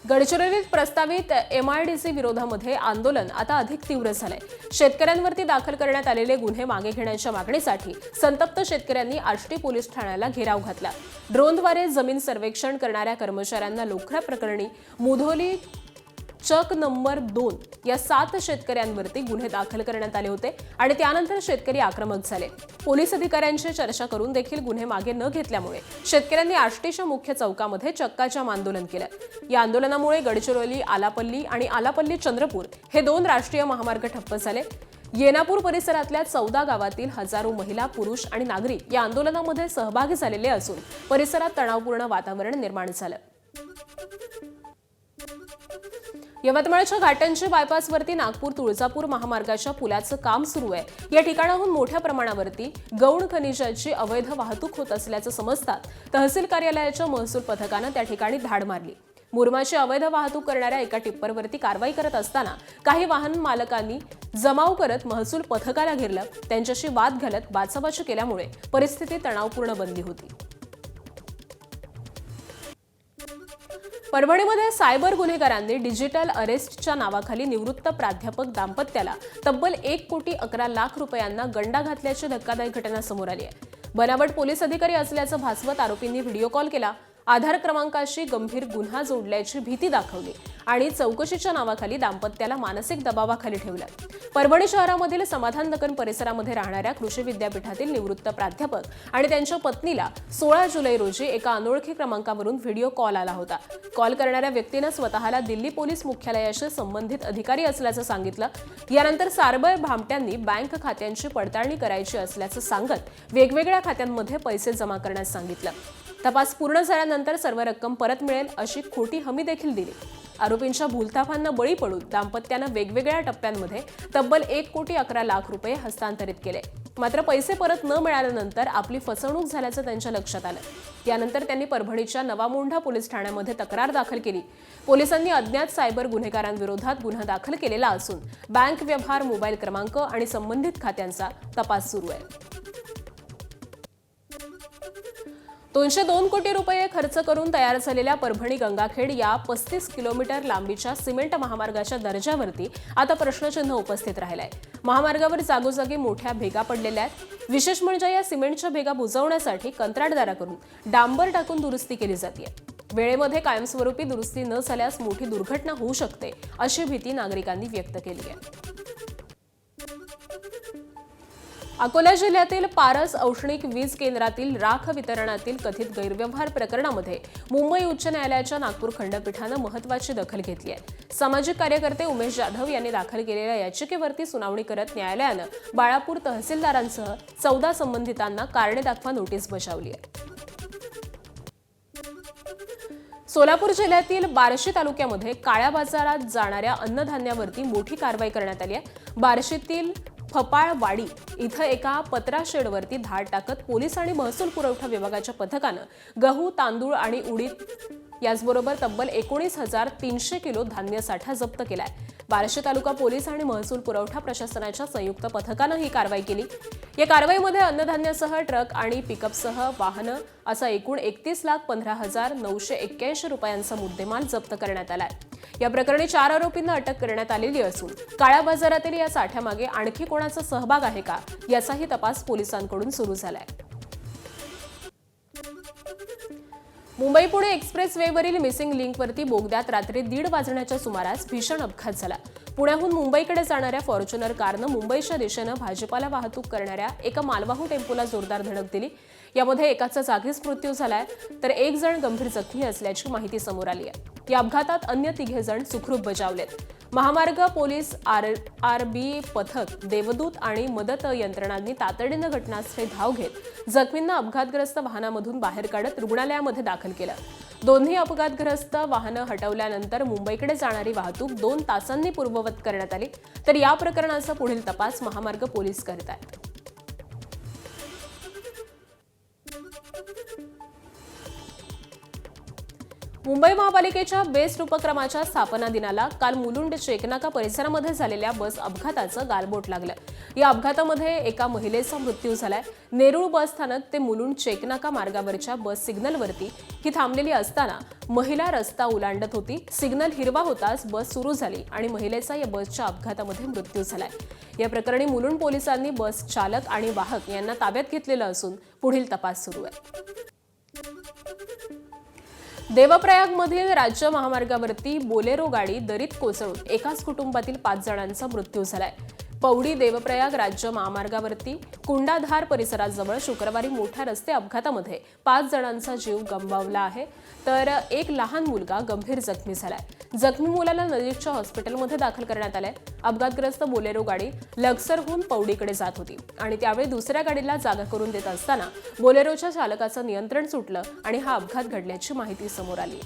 गडचिरोलीत प्रस्तावित MIDC विरोधामध्ये आंदोलन आता अधिक तीव्र झालंय. शेतकऱ्यांवरती दाखल करण्यात आलेले गुन्हे मागे घेण्याच्या मागणीसाठी संतप्त शेतकऱ्यांनी आष्टी पोलीस ठाण्याला घेराव घातला. ड्रोनद्वारे जमीन सर्वेक्षण करणाऱ्या कर्मचाऱ्यांना लोखरा प्रकरणी मुधोली चक नंबर 2 या 7 शेतकऱ्यांवरती गुन्हे दाखल करण्यात आले होते आणि त्यानंतर शेतकरी आक्रमक झाले. पोलीस अधिकाऱ्यांशी चर्चा करून देखील गुन्हे मागे न घेतल्यामुळे शेतकऱ्यांनी आष्टीच्या मुख्य चौकामध्ये चक्काजाम आंदोलन केलं. या आंदोलनामुळे गडचिरोली आलापल्ली आणि आलापल्ली चंद्रपूर हे 2 राष्ट्रीय महामार्ग ठप्प झाले. येनापूर परिसरातल्या 14 गावातील हजारो महिला, पुरुष आणि नागरिक या आंदोलनामध्ये सहभागी झालेले असून परिसरात तणावपूर्ण वातावरण निर्माण झालं. यवतमाळच्या घाटंजी बायपासवरती नागपूर तुळजापूर महामार्गाच्या पुलाचं काम सुरू आहे. या ठिकाणाहून मोठ्या प्रमाणावरती गौण खनिजाची अवैध वाहतूक होत असल्याचं समजतात तहसील कार्यालयाच्या महसूल पथकानं त्या ठिकाणी धाड मारली. मुरमाची अवैध वाहतूक करणाऱ्या एका टिप्परवरती कारवाई करत असताना काही वाहन मालकांनी जमाव करत महसूल पथकाला घेरलं. त्यांच्याशी वाद घालत बाचाबाची केल्यामुळे परिस्थिती तणावपूर्ण बनली होती. परभणीमध्ये सायबर गुन्हेगारांनी डिजिटल अरेस्टच्या नावाखाली निवृत्त प्राध्यापक दाम्पत्याला तब्बल 1,11,00,000 रुपयांना गंडा घातल्याची धक्कादायक घटना समोर आली आहे. बनावट पोलीस अधिकारी असल्याचं भासवत आरोपींनी व्हिडिओ कॉल केला, आधार क्रमांकाशी गंभीर गुन्हा जोडल्याची भीती दाखवली आणि चौकशीच्या नावाखाली दाम्पत्याला मानसिक दबावाखाली ठेवलं. परभणी शहरामधील समाधाननगर परिसरामध्ये राहणाऱ्या कृषी विद्यापीठातील निवृत्त प्राध्यापक आणि त्यांच्या पत्नीला 16 जुलै रोजी एका अनोळखी क्रमांकावरून व्हिडिओ कॉल आला होता. कॉल करणाऱ्या व्यक्तीनं स्वतःला दिल्ली पोलीस मुख्यालयाशी संबंधित अधिकारी असल्याचं सांगितलं. यानंतर सायबर भामट्यांनी बँक खात्यांची पडताळणी करायची असल्याचं सांगत वेगवेगळ्या खात्यांमध्ये पैसे जमा करण्यास सांगितलं. तपास पूर्ण झाल्यानंतर सर्व रक्कम परत मिळेल अशी खोटी हमी देखील दिली. आरोपींच्या भूलथापांना बळी पडून दाम्पत्यानं वेगवेगळ्या टप्प्यांमध्ये तब्बल 1,11,00,000 रुपये हस्तांतरित केले. मात्र पैसे परत न मिळाल्यानंतर आपली फसवणूक झाल्याचं त्यांच्या लक्षात आलं. यानंतर त्यांनी परभणीच्या नवामोंढा पोलीस ठाण्यामध्ये तक्रार दाखल केली. पोलिसांनी अज्ञात सायबर गुन्हेगारांविरोधात गुन्हा दाखल केलेला असून बँक व्यवहार, मोबाईल क्रमांक आणि संबंधित खात्यांचा तपास सुरू आहे. 202 कोटी रुपये खर्च करून तयार झालेल्या परभणी गंगाखेड या 35 किलोमीटर लांबीच्या सिमेंट महामार्गाच्या दर्जावरती आता प्रश्नचिन्ह उपस्थित राहिलंय. महामार्गावर जागोजागी मोठ्या भेगा पडलेल्या आहेत. विशेष म्हणजे या सिमेंटच्या भेगा बुजवण्यासाठी कंत्राटदाराकडून डांबर टाकून दुरुस्ती केली जाते. वेळेमध्ये कायमस्वरूपी दुरुस्ती न झाल्यास मोठी दुर्घटना होऊ शकते अशी भीती नागरिकांनी व्यक्त केली आहे. अकोला जिल्ह्यातील पारस औष्णिक वीज केंद्रातील राख वितरणातील कथित गैरव्यवहार प्रकरणामध्ये मुंबई उच्च न्यायालयाच्या नागपूर खंडपीठानं महत्त्वाची दखल घेतली आहे. सामाजिक कार्यकर्ते उमेश जाधव यांनी दाखल केलेल्या याचिकेवरती सुनावणी करत न्यायालयानं बाळापूर तहसीलदारांसह 14 संबंधितांना कारणे दाखवा नोटीस बजावली आहे. सोलापूर जिल्ह्यातील बार्शी तालुक्यामध्ये काळ्या बाजारात जाणाऱ्या अन्नधान्यावरती मोठी कारवाई करण्यात आली आहे. बार्शीतील फपाळवाडी इथं एका पत्रा शेडवरती धाड टाकत पोलीस आणि महसूल पुरवठा विभागाच्या पथकानं गहू, तांदूळ आणि उडीद याचबरोबर तब्बल 19,300 किलो धान्य साठा जप्त केलाय. बार्शी तालुका पोलीस आणि महसूल पुरवठा प्रशासनाच्या संयुक्त पथकानं ही कारवाई केली. या कारवाईमध्ये अन्नधान्यासह ट्रक आणि पिकअपसह वाहनं असा एकूण 31,15,981 रुपयांचा मुद्देमाल जप्त करण्यात आलाय. या प्रकरणी 4 आरोपींना अटक करण्यात आलेली असून काळ्या बाजारातील या साठ्यामागे आणखी कोणाचा सहभाग आहे का याचाही तपास पोलिसांकडून सुरू झालाय. मुंबई पुणे एक्सप्रेस वेवरील मिसिंग लिंकवरती बोगद्यात रात्री 1:30 वाजण्याच्या सुमारास भीषण अपघात झाला. पुण्याहून मुंबईकडे जाणाऱ्या फॉर्च्युनर कारनं मुंबईच्या दिशेनं भाजीपाला वाहतूक करणाऱ्या एका मालवाहू टेम्पोला जोरदार धडक दिली. यामध्ये एकाचा जागीच मृत्यू झालाय तर 1 जण गंभीर जखमी असल्याची माहिती समोर आली आहे. या अपघातात अन्य 3 जण सुखरूप बचावलेत. महामार्ग पोलीस, आरबी पथक, देवदूत आणि मदत यंत्रणांनी तातडीनं घटनास्थळी धाव घेत जखमींना अपघातग्रस्त वाहनामधून बाहेर काढत रुग्णालयामध्ये दाखल केलं. दोन्ही अपघातग्रस्त वाहनं हटवल्यानंतर मुंबईकडे जाणारी वाहतूक 2 तासांनी पूर्ववत करण्यात आली. तर या प्रकरणाचा पुढील तपास महामार्ग पोलीस करत आहेत. मुंबई महापालिकेच्या बेस्ट उपक्रमाच्या स्थापना दिनाला काल मुलुंड चेकनाका परिसरामध्ये झालेल्या बस अपघाताचं गालबोट लागलं. या अपघातामध्ये एका महिलेचा मृत्यू झालाय. नेरूळ बस स्थानक ते मुलुंड चेकनाका मार्गावरच्या बस सिग्नलवरती ही थांबलेली असताना महिला रस्ता ओलांडत होती. सिग्नल हिरवा होताच बस सुरू झाली आणि महिलेचा या बसच्या अपघातामध्ये मृत्यू झालाय. या प्रकरणी मुलुंड पोलिसांनी बस चालक आणि वाहक यांना ताब्यात घेतलेलं असून पुढील तपास सुरू आहे. देवप्रयागमधील राज्य महामार्गावरती बोलेरो गाडी दरीत कोसळून एकाच कुटुंबातील 5 जणांचा मृत्यू झालाय. पौडी देवप्रयाग राज्य महामार्गावरती कुंडाधार परिसराजवळ शुक्रवारी मोठ्या रस्ते अपघातामध्ये 5 जणांचा जीव गमावला आहे तर एक लहान मुलगा गंभीर जखमी झालाय. जखमी मुलाला नजीकच्या हॉस्पिटलमध्ये दाखल करण्यात आलंय. अपघातग्रस्त बोलेरो गाडी लक्सरहून पौडीकडे जात होती आणि त्यावेळी दुसऱ्या गाडीला जागा करून देत असताना बोलेरोच्या चालकाचं नियंत्रण सुटलं आणि हा अपघात घडल्याची माहिती समोर आली.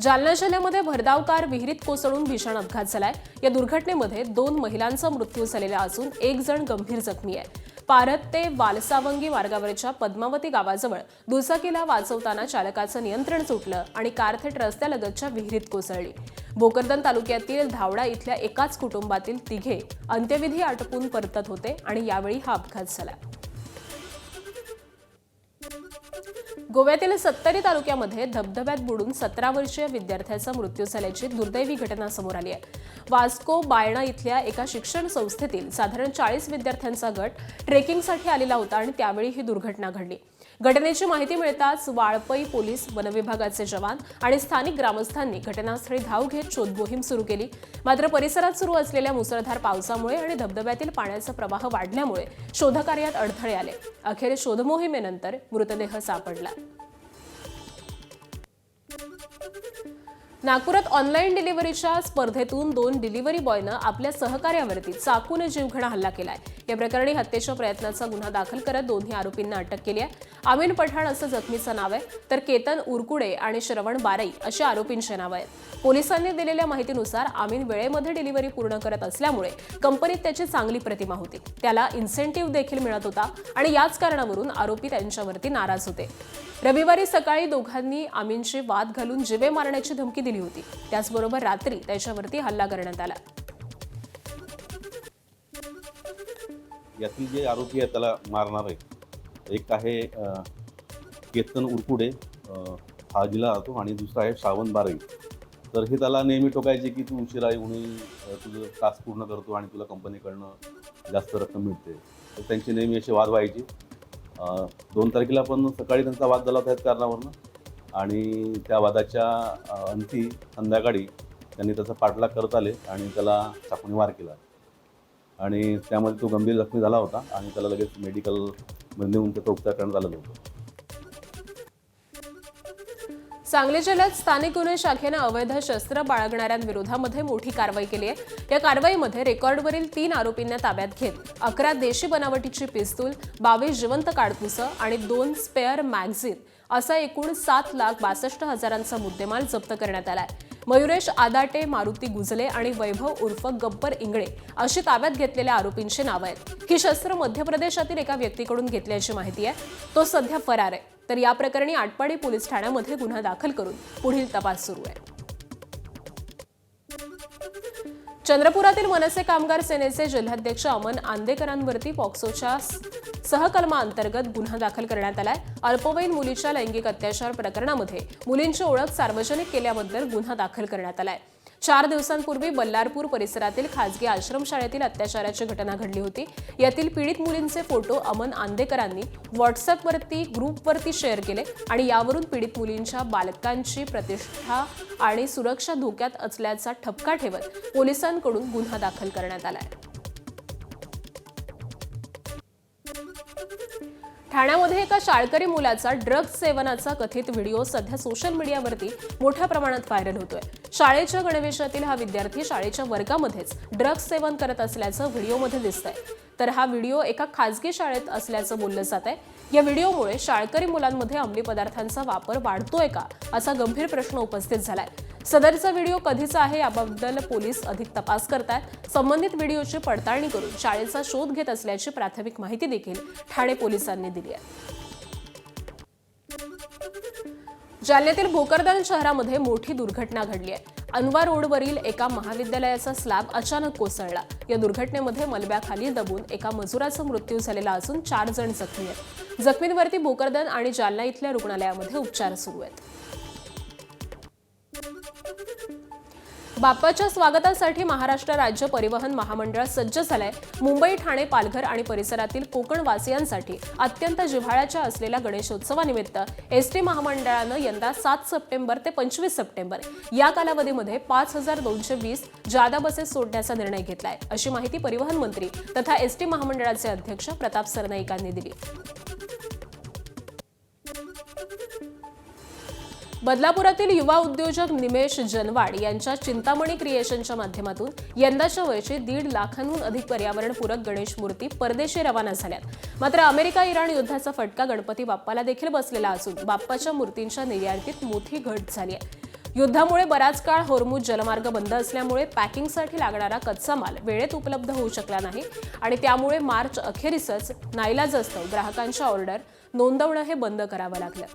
जालना जिल्ह्यामध्ये भरधाव कार विहिरीत कोसळून भीषण अपघात झालाय. या दुर्घटनेमध्ये 2 महिलांचा मृत्यू झालेला असून 1 जण गंभीर जखमी आहे. पारत ते वालसावंगी मार्गावरच्या पद्मावती गावाजवळ दुचाकीला वाचवताना चालकाचं नियंत्रण सुटलं आणि कार थेट रस्त्यालगतच्या विहिरीत कोसळली. भोकरदन तालुक्यातील धावडा इथल्या एकाच कुटुंबातील 3 अंत्यविधी आटोपून परतत होते आणि यावेळी हा अपघात झाला. गोव्यातील सत्तरी तालुक्यामध्ये धबधब्यात बुडून 17 वर्षीय विद्यार्थ्याचा मृत्यू झाल्याची दुर्दैवी घटना समोर आली आहे. वास्को बायणा इथल्या एका शिक्षण संस्थेतील साधारण 40 विद्यार्थ्यांचा गट ट्रेकिंगसाठी आलेला होता आणि त्यावेळी ही दुर्घटना घडली. घटनेची माहिती मिळताच वाळपई पोलीस, वनविभागाचे जवान आणि स्थानिक ग्रामस्थांनी घटनास्थळी धाव घेत शोध मोहीम सुरू केली. मात्र परिसरात सुरू असलेल्या मुसळधार पावसामुळे आणि धबधब्यातील पाण्याचा प्रवाह वाढल्यामुळे शोधकार्यात अडथळे आले. अखेर शोधमोहिमेनंतर मृतदेह सापडला. नागपुरात ऑनलाईन डिलिव्हरीच्या स्पर्धेतून 2 डिलिव्हरी बॉयनं आपल्या सहकार्यावरती चाकूने जीवघेणा हल्ला केलाय. या प्रकरणी हत्येच्या प्रयत्नाचा गुन्हा दाखल करत दोन्ही आरोपींना अटक केली आहे. अमीन पठाण असं जखमीचं नाव आहे तर केतन उरकुडे आणि श्रवण बाराई अशी आरोपींची नावं आहेत. पोलिसांनी दिलेल्या माहितीनुसार अमीन वेळेमध्ये डिलिव्हरी पूर्ण करत असल्यामुळे कंपनीत त्याची चांगली प्रतिमा होती. त्याला इन्सेंटिव्ह देखील मिळत होता आणि याच कारणावरून आरोपी त्यांच्यावरती नाराज होते. रविवारी सकाळी दोघांनी अमीनची वाद घालून जीवे मारण्याची धमकी दिली होती. त्याचबरोबर रात्री त्याच्यावरती हल्ला करण्यात आला. यातील जे आरोपी आहे त्याला मारणार आहे एक आहे केतन उरकुडे, हा जिल्हा राहतो, आणि दुसरा आहे श्रावण बाराई. तर हे त्याला नेहमी टोकायचे की तू उशिरा येऊन तुझं टास्क पूर्ण करतो आणि तुला कंपनीकडनं जास्त रक्कम मिळते. तर त्यांची नेहमी असे वाद व्हायचे. 2 तारखेला पण सकाळी त्यांचा वाद झाला त्याच कारणावरनं आणि त्या वादाच्या अंती संध्याकाळी त्यांनी त्याचा पाठलाग करत आले आणि त्याला चाकूने वार केला आणि त्यामध्ये तो गंभीर जखमी झाला होता आणि त्याला लगेच मेडिकलमध्ये नेऊन त्याचा उपचार करण्यात आलेला होता. सांगली जिल्ह्यात स्थानिक गुन्हे शाखेनं अवैध शस्त्र बाळगणाऱ्यांविरोधामध्ये मोठी कारवाई केली आहे. या कारवाईमध्ये रेकॉर्डवरील 3 आरोपींना ताब्यात घेत 11 देशी बनावटीची पिस्तूल, 22 जिवंत काडतुसं आणि 2 स्पेअर मॅगझिन असा एकूण 7,62,000 मुद्देमाल जप्त करण्यात आलाय. मयुरेश आदाटे, मारुती गुजले आणि वैभव उर्फ गब्बर इंगळे अशी ताब्यात घेतलेल्या आरोपींची नावं आहेत. ही शस्त्र मध्य प्रदेशातील एका व्यक्तीकडून घेतल्याची माहिती आहे. तो सध्या फरार आहे. तर या प्रकरणी आटपाडी पोलीस ठाण्यामध्ये गुन्हा दाखल करून पुढील तपास सुरू आहे. चंद्रपुरातील मनसे कामगार सेनेचे जिल्हाध्यक्ष अमन आंदेकरांवरती पॉक्सोच्या सहकलमाअंतर्गत गुन्हा दाखल करण्यात आलाय. अल्पवयीन मुलीच्या लैंगिक अत्याचार प्रकरणामध्ये मुलींची ओळख सार्वजनिक केल्याबद्दल गुन्हा दाखल करण्यात आलाय. 4 दिवसांपूर्वी बल्लारपूर परिसरातील खासगी आश्रमशाळेतील अत्याचाराची घटना घडली होती. यातील पीडित मुलींचे फोटो अमन आंदेकरांनी व्हॉट्सअपवरती ग्रुपवरती शेअर केले आणि यावरून पीडित मुलींच्या बालकांची प्रतिष्ठा आणि सुरक्षा धोक्यात असल्याचा ठपका ठेवत पोलिसांकडून गुन्हा दाखल करण्यात आलाय. ठाण्यामध्ये एका शाळकरी मुलाचा ड्रग्ज सेवनाचा कथित व्हिडिओ सध्या सोशल मीडियावरती मोठ्या प्रमाणात व्हायरल होतोय. शाळेच्या गणवेशातील हा विद्यार्थी शाळेच्या वर्गामध्येच ड्रग्ज सेवन करत असल्याचं व्हिडिओमध्ये दिसतंय. तर हा व्हिडिओ एका खासगी शाळेत असल्याचं बोललं जात आहे. या व्हिडिओमुळे शाळकरी मुलांमध्ये अंमली पदार्थांचा वापर वाढतोय का असा गंभीर प्रश्न उपस्थित झालाय. सदरचा व्हिडिओ कधीचा आहे याबद्दल पोलीस अधिक तपास करतायत. संबंधित व्हिडिओची पडताळणी करून शाळेचा शोध घेत असल्याची प्राथमिक माहिती देखील ठाणे पोलिसांनी दिली आहे. जालन्यातील भोकरदन शहरामध्ये मोठी दुर्घटना घडली आहे. अनवा रोडवरील एका महाविद्यालयाचा स्लॅब अचानक कोसळला. या दुर्घटनेमध्ये मलब्याखाली दबून एका मजुराचा मृत्यू झालेला असून 4 जण जखमी आहेत. जखमींवरती भोकरदन आणि जालना इथल्या रुग्णालयामध्ये उपचार सुरू आहेत. बाप्पाच्या स्वागतासाठी महाराष्ट्र राज्य परिवहन महामंडळ सज्ज झालंय. मुंबई, ठाणे, पालघर आणि परिसरातील कोकणवासियांसाठी अत्यंत जिव्हाळ्याच्या असलेल्या गणेशोत्सवानिमित्त एसटी महामंडळानं यंदा 7 सप्टेंबर ते 25 सप्टेंबर या कालावधीमध्ये 5220 जादा बसेस सोडण्याचा निर्णय घेतलाय, अशी माहिती परिवहन मंत्री तथा एसटी महामंडळाचे अध्यक्ष प्रताप सरनाईकांनी दिली. बदलापुरातील युवा उद्योजक निमेश जनवाड यांच्या चिंतामणी क्रिएशनच्या माध्यमातून यंदाच्या वर्षी 1.5 लाखांहून अधिक पर्यावरणपूरक गणेश मूर्ती परदेशी रवाना झाल्यात. मात्र अमेरिका इराण युद्धाचा फटका गणपती बाप्पाला देखील बसलेला असून बाप्पाच्या मूर्तींच्या निर्यातीत मोठी घट झाली आहे. युद्धामुळे बराच काळ होर्मुझ जलमार्ग बंद असल्यामुळे पॅकिंगसाठी लागणारा कच्चा माल वेळेत उपलब्ध होऊ शकला नाही आणि त्यामुळे मार्च अखेरीसच नाईलाजास्तव ग्राहकांच्या ऑर्डर नोंदवणं हे बंद करावं लागलं.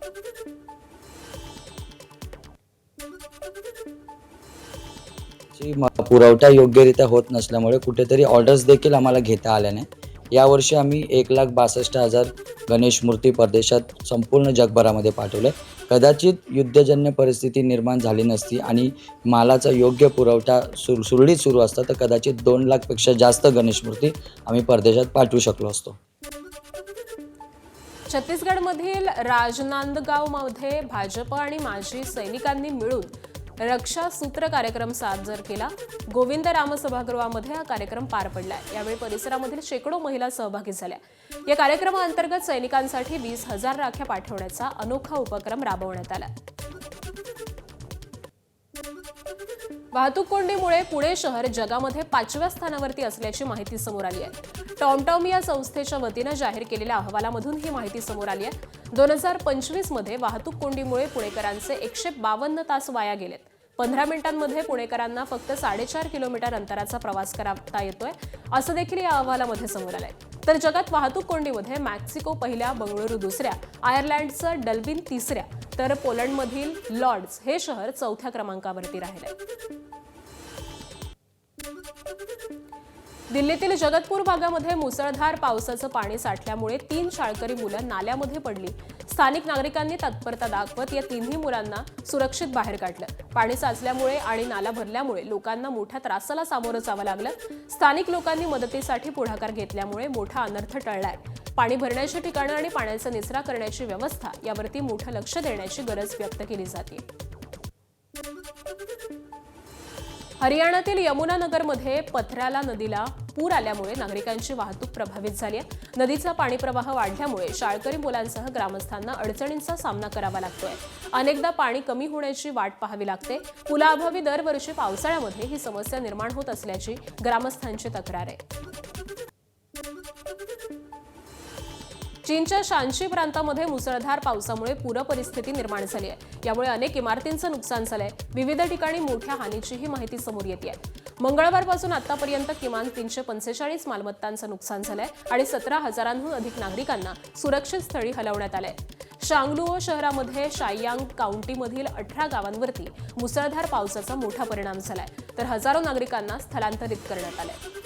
पुरवठा योग्यरित्या होत नसल्यामुळे कुठेतरी ऑर्डर्स देखील आम्हाला घेता आल्या नाही. यावर्षी आम्ही 1,62,000 गणेश मूर्ती परदेशात संपूर्ण जगभरामध्ये पाठवले. कदाचित युद्धजन्य परिस्थिती निर्माण झाली नसती आणि मालाचा योग्य पुरवठा सुरळीत सुरू असता तर कदाचित 2 लाखपेक्षा जास्त गणेश मूर्ती आम्ही परदेशात पाठवू शकलो असतो. छत्तीसगडमधील राजनांदगावमध्ये भाजप आणि माजी सैनिकांनी मिळून रक्षा सूत्र कार्यक्रम साजर केला. गोविंद राम सभागृहामध्ये हा कार्यक्रम पार पडलाय. यावेळी परिसरामधील शेकडो महिला सहभागी झाल्या. या कार्यक्रमाअंतर्गत सैनिकांसाठी 20,000 राख्या पाठवण्याचा अनोखा उपक्रम राबवण्यात आला. वाहतूक कोंडीमुळे पुणे शहर जगामध्ये 5व्या स्थानावरती असल्याची माहिती समोर आली आहे. टॉमटॉम या संस्थेच्या वतीनं जाहीर केलेल्या अहवालामधून ही माहिती समोर आली आहे. 2025 मध्ये वाहतूक कोंडीमुळे पुणेकरांचे 152 तास वाया गेलेत. 15 मिनिटांमध्ये पुणेकरांना फक्त 4.5 किलोमीटर अंतराचा प्रवास करता येतोय, असं देखील या अहवालामध्ये समोर आलंय. तर जगात वाहतूक कोंडीमध्ये मेक्सिको पहिल्या, बंगळुरू दुसऱ्या, आयर्लंडचं डल्विन तिसऱ्या, तर पोलंडमधील लॉर्ड्स हे शहर 4थ्या क्रमांकावरती राहिलंय. दिल्लीतील जगतपूर भागामध्ये मुसळधार पावसाचं पाणी साठल्यामुळे 3 शाळकरी मुलं नाल्यामध्ये पडली. स्थानिक नागरिकांनी तत्परता दाखवत या 3ही मुलांना सुरक्षित बाहेर काढलं. पाणी साचल्यामुळे आणि नाला भरल्यामुळे लोकांना मोठ्या त्रासाला सामोरं जावं लागलं. स्थानिक लोकांनी मदतीसाठी पुढाकार घेतल्यामुळे मोठा अनर्थ टळलाय. पाणी भरण्याची ठिकाणं आणि पाण्याचा निचरा करण्याची व्यवस्था यावरती मोठं लक्ष देण्याची गरज व्यक्त केली जाते. हरियाणातील यमुनानगरमध्ये पथराला नदीला पूर आल्यामुळे नागरिकांची वाहतूक प्रभावित झाली आहे. नदीचा पाणीप्रवाह वाढल्यामुळे शाळकरी मुलांसह ग्रामस्थांना अडचणींचा सामना करावा लागतोय. अनेकदा पाणी कमी होण्याची वाट पाहावी लागते. पुलाअभावी दरवर्षी पावसाळ्यामध्ये ही समस्या निर्माण होत असल्याची ग्रामस्थांची तक्रार आहे. चीनच्या शांशी प्रांतामध्ये मुसळधार पावसामुळे पूरपरिस्थिती निर्माण झाली आहे. यामुळे अनेक इमारतींचं नुकसान झालंय. विविध ठिकाणी मोठ्या हानीचीही माहिती समोर येते. मंगळवारपासून आतापर्यंत किमान 345 मालमत्तांचं नुकसान झालंय आणि 17,000हून अधिक नागरिकांना सुरक्षित स्थळी हलवण्यात आलंय. शांगलुओ शहरामध्ये शायांग काउंटीमधील 18 गावांवरती मुसळधार पावसाचा मोठा परिणाम झालाय, तर हजारो नागरिकांना स्थलांतरित करण्यात आलंय.